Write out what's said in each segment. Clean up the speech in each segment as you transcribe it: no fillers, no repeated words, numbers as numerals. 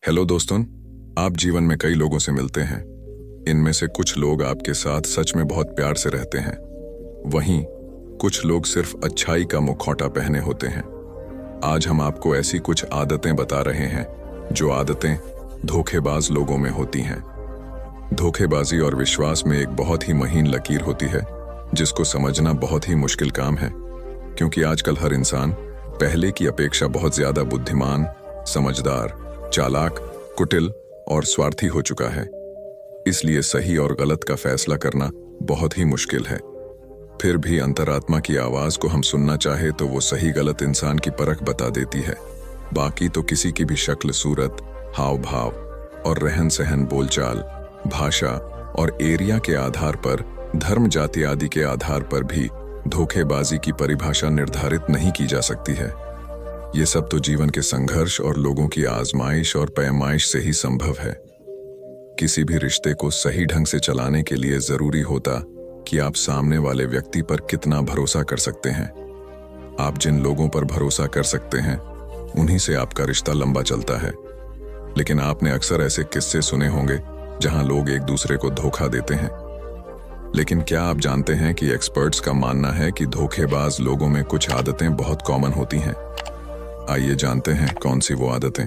Hello दोस्तों। आप जीवन में कई लोगों से मिलते हैं। इनमें से कुछ लोग आपके साथ सच में बहुत प्यार से रहते हैं, वहीं कुछ लोग सिर्फ अच्छाई का मुखौटा पहने होते हैं। आज हम आपको ऐसी कुछ आदतें बता रहे हैं जो आदतें धोखेबाज लोगों में होती हैं। धोखेबाजी और विश्वास में एक बहुत ही महीन लकीर होती है जिसको समझना बहुत ही मुश्किल काम है, क्योंकि आजकल हर इंसान पहले की अपेक्षा बहुत ज्यादा बुद्धिमान, समझदार, चालाक, कुटिल और स्वार्थी हो चुका है। इसलिए सही और गलत का फैसला करना बहुत ही मुश्किल है। फिर भी अंतरात्मा की आवाज को हम सुनना चाहे तो वो सही गलत इंसान की परख बता देती है। बाकी तो किसी की भी शक्ल, सूरत, हाव भाव और रहन सहन, बोलचाल, भाषा और एरिया के आधार पर, धर्म, जाति आदि के आधार पर भी धोखेबाजी की परिभाषा निर्धारित नहीं की जा सकती है। ये सब तो जीवन के संघर्ष और लोगों की आजमाइश और पैमाइश से ही संभव है। किसी भी रिश्ते को सही ढंग से चलाने के लिए जरूरी होता कि आप सामने वाले व्यक्ति पर कितना भरोसा कर सकते हैं। आप जिन लोगों पर भरोसा कर सकते हैं उन्हीं से आपका रिश्ता लंबा चलता है। लेकिन आपने अक्सर ऐसे किस्से सुने होंगे जहां लोग एक दूसरे को धोखा देते हैं। लेकिन क्या आप जानते हैं कि एक्सपर्ट्स का मानना है कि धोखेबाज लोगों में कुछ आदतें बहुत कॉमन होती हैं। आइए जानते हैं कौन सी वो आदतें।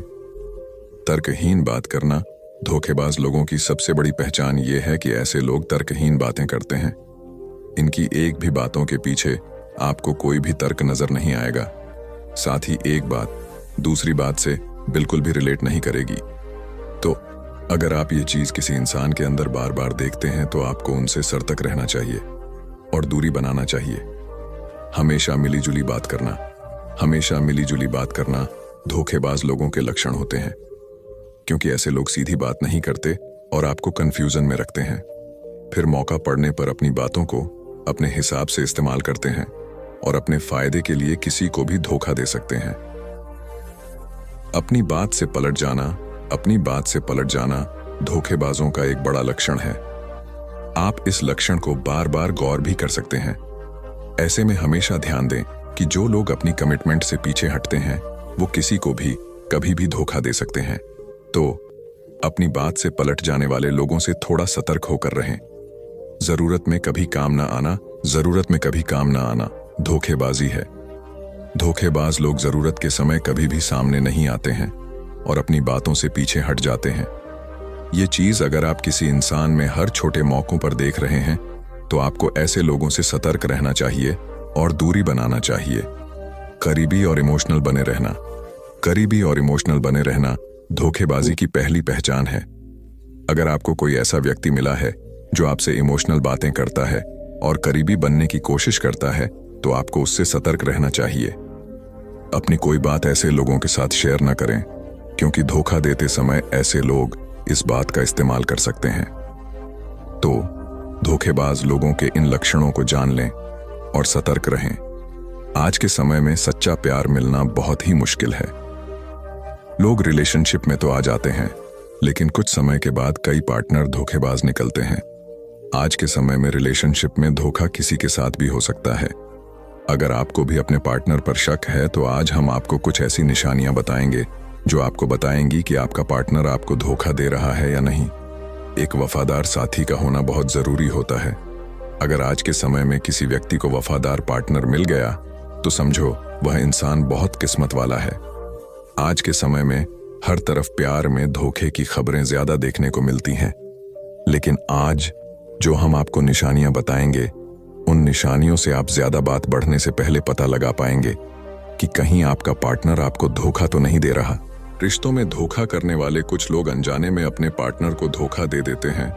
तर्कहीन बात करना। धोखेबाज लोगों की सबसे बड़ी पहचान ये है कि ऐसे लोग तर्कहीन बातें करते हैं। इनकी एक भी बातों के पीछे आपको कोई भी तर्क नजर नहीं आएगा। साथ ही एक बात दूसरी बात से बिल्कुल भी रिलेट नहीं करेगी। तो अगर आप ये चीज किसी इंसान के अंदर बार बार देखते हैं तो आपको उनसे सतर्क रहना चाहिए और दूरी बनाना चाहिए। हमेशा मिलीजुली बात करना। हमेशा मिलीजुली बात करना धोखेबाज लोगों के लक्षण होते हैं, क्योंकि ऐसे लोग सीधी बात नहीं करते और आपको कंफ्यूजन में रखते हैं। फिर मौका पड़ने पर अपनी बातों को अपने हिसाब से इस्तेमाल करते हैं और अपने फायदे के लिए किसी को भी धोखा दे सकते हैं। अपनी बात से पलट जाना। अपनी बात से पलट जाना धोखेबाजों का एक बड़ा लक्षण है। आप इस लक्षण को बार बार गौर भी कर सकते हैं। ऐसे में हमेशा ध्यान दें कि जो लोग अपनी कमिटमेंट से पीछे हटते हैं वो किसी को भी कभी भी धोखा दे सकते हैं। तो अपनी बात से पलट जाने वाले लोगों से थोड़ा सतर्क होकर रहें। जरूरत में कभी काम ना आना, जरूरत में कभी काम ना आना धोखेबाजी है। धोखेबाज लोग जरूरत के समय कभी भी सामने नहीं आते हैं और अपनी बातों से पीछे हट जाते हैं। ये चीज अगर आप किसी इंसान में हर छोटे मौकों पर देख रहे हैं तो आपको ऐसे लोगों से सतर्क रहना चाहिए और दूरी बनाना चाहिए। करीबी और इमोशनल बने रहना। करीबी और इमोशनल बने रहना धोखेबाजी की पहली पहचान है। अगर आपको कोई ऐसा व्यक्ति मिला है जो आपसे इमोशनल बातें करता है और करीबी बनने की कोशिश करता है तो आपको उससे सतर्क रहना चाहिए। अपनी कोई बात ऐसे लोगों के साथ शेयर न करें, क्योंकि धोखा देते समय ऐसे लोग इस बात का इस्तेमाल कर सकते हैं। तो धोखेबाज लोगों के इन लक्षणों को जान लें और सतर्क रहें। आज के समय में सच्चा प्यार मिलना बहुत ही मुश्किल है। लोग रिलेशनशिप में तो आ जाते हैं, लेकिन कुछ समय के बाद कई पार्टनर धोखेबाज निकलते हैं। आज के समय में रिलेशनशिप में धोखा किसी के साथ भी हो सकता है। अगर आपको भी अपने पार्टनर पर शक है तो आज हम आपको कुछ ऐसी निशानियां बताएंगे जो आपको बताएंगी कि आपका पार्टनर आपको धोखा दे रहा है या नहीं। एक वफादार साथी का होना बहुत जरूरी होता है। अगर आज के समय में किसी व्यक्ति को वफादार पार्टनर मिल गया तो समझो वह इंसान बहुत किस्मत वाला है। आज के समय में हर तरफ प्यार में धोखे की खबरें ज्यादा देखने को मिलती हैं, लेकिन आज जो हम आपको निशानियां बताएंगे उन निशानियों से आप ज्यादा बात बढ़ने से पहले पता लगा पाएंगे कि कहीं आपका पार्टनर आपको धोखा तो नहीं दे रहा। रिश्तों में धोखा करने वाले कुछ लोग अनजाने में अपने पार्टनर को धोखा दे देते हैं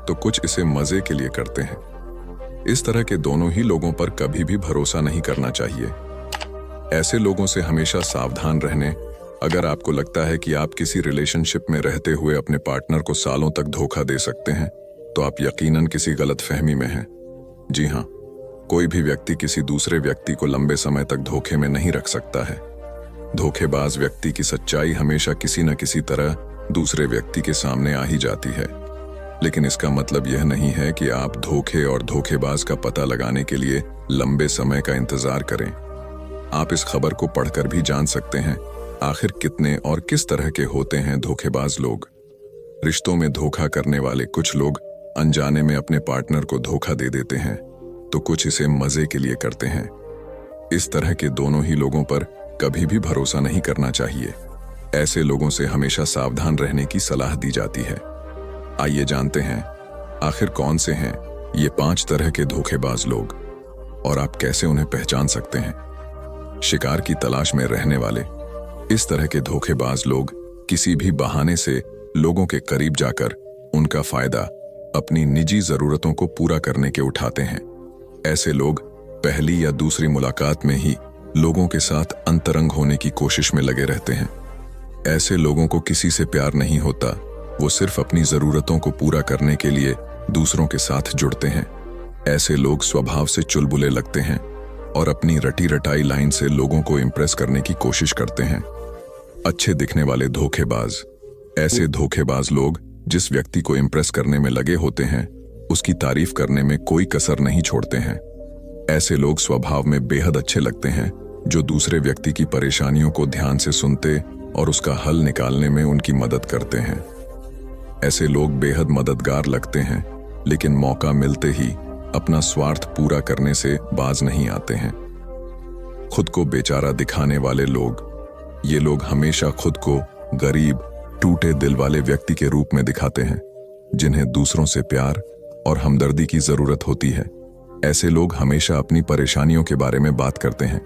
तो कुछ इसे मजे के लिए करते हैं। इस तरह के दोनों ही लोगों पर कभी भी भरोसा नहीं करना चाहिए। ऐसे लोगों से हमेशा सावधान रहने। अगर आपको लगता है कि आप किसी रिलेशनशिप में रहते हुए अपने पार्टनर को सालों तक धोखा दे सकते हैं तो आप यकीनन किसी गलतफहमी में हैं। जी हाँ, कोई भी व्यक्ति किसी दूसरे व्यक्ति को लंबे समय तक धोखे में नहीं रख सकता है। धोखेबाज व्यक्ति की सच्चाई हमेशा किसी न किसी तरह दूसरे व्यक्ति के सामने आ ही जाती है, लेकिन इसका मतलब यह नहीं है कि आप धोखे और धोखेबाज का पता लगाने के लिए लंबे समय का इंतजार करें। आप इस खबर को पढ़कर भी जान सकते हैं आखिर कितने और किस तरह के होते हैं धोखेबाज लोग? रिश्तों में धोखा करने वाले कुछ लोग अनजाने में अपने पार्टनर को धोखा दे देते हैं, तो कुछ इसे मजे के लिए करते हैं। इस तरह के दोनों ही लोगों पर कभी भी भरोसा नहीं करना चाहिए। ऐसे लोगों से हमेशा सावधान रहने की सलाह दी जाती है। आइए जानते हैं आखिर कौन से हैं ये 5 तरह के धोखेबाज लोग और आप कैसे उन्हें पहचान सकते हैं। शिकार की तलाश में रहने वाले इस तरह के धोखेबाज लोग किसी भी बहाने से लोगों के करीब जाकर उनका फायदा अपनी निजी जरूरतों को पूरा करने के उठाते हैं। ऐसे लोग पहली या दूसरी मुलाकात में ही लोगों के साथ अंतरंग होने की कोशिश में लगे रहते हैं। ऐसे लोगों को किसी से प्यार नहीं होता, वो सिर्फ अपनी जरूरतों को पूरा करने के लिए दूसरों के साथ जुड़ते हैं। ऐसे लोग स्वभाव से चुलबुले लगते हैं और अपनी रटी रटाई लाइन से लोगों को इंप्रेस करने की कोशिश करते हैं। अच्छे दिखने वाले धोखेबाज। ऐसे धोखेबाज लोग जिस व्यक्ति को इंप्रेस करने में लगे होते हैं उसकी तारीफ करने में कोई कसर नहीं छोड़ते हैं। ऐसे लोग स्वभाव में बेहद अच्छे लगते हैं, जो दूसरे व्यक्ति की परेशानियों को ध्यान से सुनते और उसका हल निकालने में उनकी मदद करते हैं। ऐसे लोग बेहद मददगार लगते हैं, लेकिन मौका मिलते ही अपना स्वार्थ पूरा करने से बाज नहीं आते हैं। खुद को बेचारा दिखाने वाले लोग। ये लोग हमेशा खुद को गरीब, टूटे दिल वाले व्यक्ति के रूप में दिखाते हैं, जिन्हें दूसरों से प्यार और हमदर्दी की जरूरत होती है। ऐसे लोग हमेशा अपनी परेशानियों के बारे में बात करते हैं,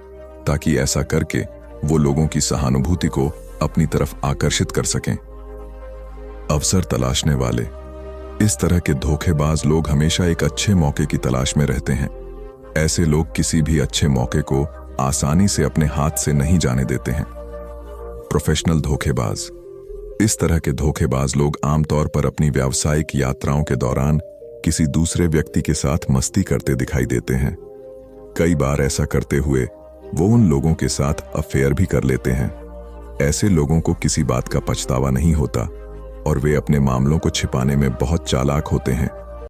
ताकि ऐसा करके वो लोगों की सहानुभूति को अपनी तरफ आकर्षित कर सकें। अवसर तलाशने वाले। इस तरह के धोखेबाज लोग हमेशा एक अच्छे मौके की तलाश में रहते हैं। ऐसे लोग किसी भी अच्छे मौके को आसानी से अपने हाथ से नहीं जाने देते हैं। प्रोफेशनल धोखेबाज। इस तरह के धोखेबाज लोग आमतौर पर अपनी व्यावसायिक यात्राओं के दौरान किसी दूसरे व्यक्ति के साथ मस्ती करते दिखाई देते हैं। कई बार ऐसा करते हुए वो उन लोगों के साथ अफेयर भी कर लेते हैं। ऐसे लोगों को किसी बात का पछतावा नहीं होता और वे अपने मामलों को छिपाने में बहुत चालाक होते हैं।